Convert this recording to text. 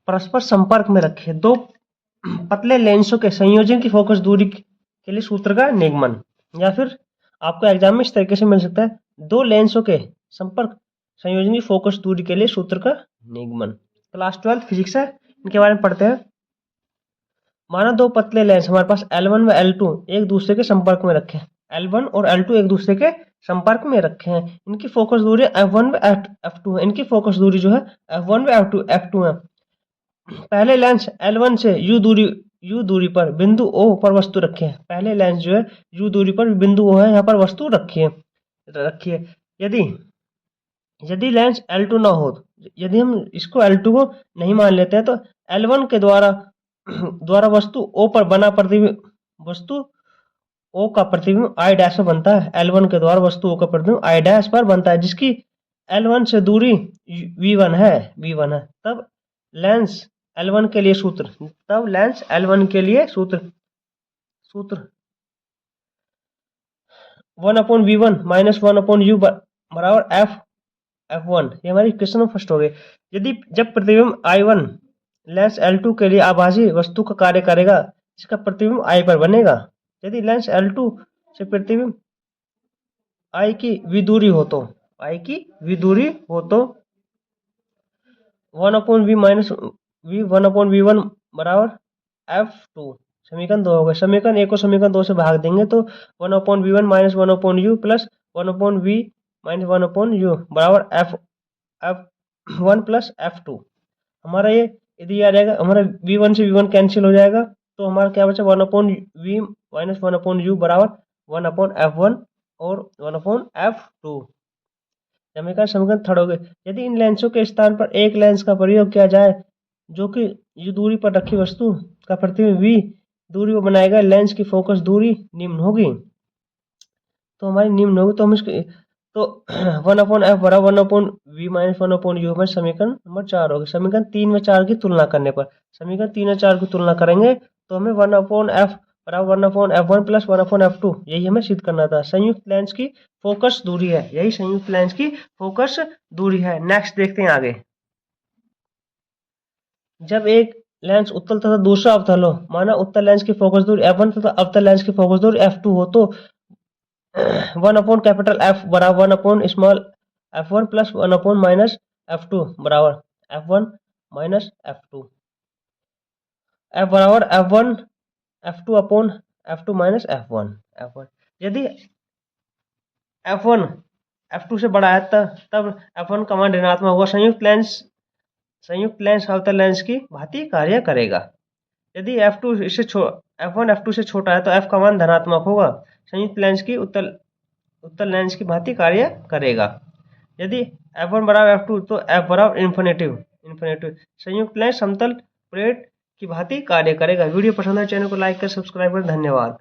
परस्पर संपर्क में रखे दो पतले लेंसों के संयोजन की फोकस दूरी के लिए सूत्र का निगमन। या फिर आपको एग्जाम में इस तरीके से मिल सकता है, दो लेंसों के संपर्क संयोजन की फोकस दूरी के लिए सूत्र का निगमन। क्लास 12 फिजिक्स है, इनके बारे में पढ़ते हैं। माना दो पतले लेंस हमारे पास L1 व L2 एक दूसरे के संपर्क में रखे हैं। L1 और L2 एक दूसरे के संपर्क में रखे हैं। इनकी फोकस दूरी F1 व F2 है। इनकी फोकस दूरी जो है F1 व F2 है। पहले लेंस L1 से U दूरी पर बिंदु O पर वस्तु रखे हैं। पहले लेंस जो है U दूरी पर बिंदु O है, यहाँ पर वस्तु रखी है। यदि लेंस L2 ना हो, यदि हम इसको L2 को नहीं मान लेते हैं, तो L1 के द्वारा वस्तु O पर बना प्रतिबिंब वस्तु O का प्रतिबिंब I डैश पर बनता है। L1 के द्वारा वस्तु O का प्रतिबिंब I डैश पर बनता है, जिसकी L1 से दूरी V1 है। तब लेंस L1 के लिए सूत्र 1/V1 माइनस 1/U बराबर F1। ये हमारी क्वेश्चन में फर्स्ट हो गई। जब प्रतिबिंब I1 लेंस L2 के लिए आभासी वस्तु का कार्य करेगा, इसका प्रतिबिंब I पर बनेगा। यदि लेंस L2 से प्रतिबिंब I की विदूरी हो तो 1/V माइनस V 1/V1 बराबर F2। समीकरण 2 होगा। समीकरण 1 को समीकरण 2 से भाग देंगे तो 1/V1 minus 1/U plus 1/V minus 1/U बराबर F1 प्लस F2। हमारा ये यदि आ जाएगा, हमारा V1 से V1 कैंसिल हो जाएगा, तो हमारा क्या बचा 1/V माइनस 1/U बराबर 1/F1 और 1/F2। समीकरण थर्ड हो गए। यदि इन लेंसों के स्थान पर एक लेंस का प्रयोग किया जाए जो कि U दूरी पर रखी वस्तु का प्रतिबिंब V दूरी पर बनाएगा, लेंस की फोकस दूरी निम्न होगी। तो हमारी निम्न होगी, तो हम इसके 1/F बराबर 1/V माइनस 1/U हमारे समीकरण नंबर 4 होगी। समीकरण 3 व 4 की तुलना करने पर, समीकरण 3 और 4 की तुलना करेंगे तो हमें 1/F बराबर 1/F1 प्लस 1/F2 यही हमें सिद्ध करना था। संयुक्त लेंस की फोकस दूरी है, यही संयुक्त लेंस की फोकस दूरी है। नेक्स्ट देखते हैं आगे। जब एक लेंस उत्तल तथा दूसरा अवतल हो, माना उत्तल लेंस की फोकस दूरी F1 तथा अवतल लेंस की फोकस दूरी F2 हो, तो 1/F बराबर 1/स्मॉल f1 प्लस 1/ माइनस f2 बराबर f1 माइनस f2। f बराबर f1 f2 माइनस f1। यदि f1 f2 से बड़ा है तब f1 का मान ऋणात्मक होगा। संयुक्त लेंस अवतल लेंस की भांति कार्य करेगा। यदि f1 f2 से छोटा है तो f का मान धनात्मक होगा। संयुक्त लेंस की उत्तल लेंस की भांति कार्य करेगा। यदि f1 बराबर f2 तो f बराबर इन्फिनेटिव। संयुक्त लेंस समतल प्लेट की भांति कार्य करेगा। वीडियो पसंद है चैनल को लाइक कर सब्सक्राइब करें। धन्यवाद।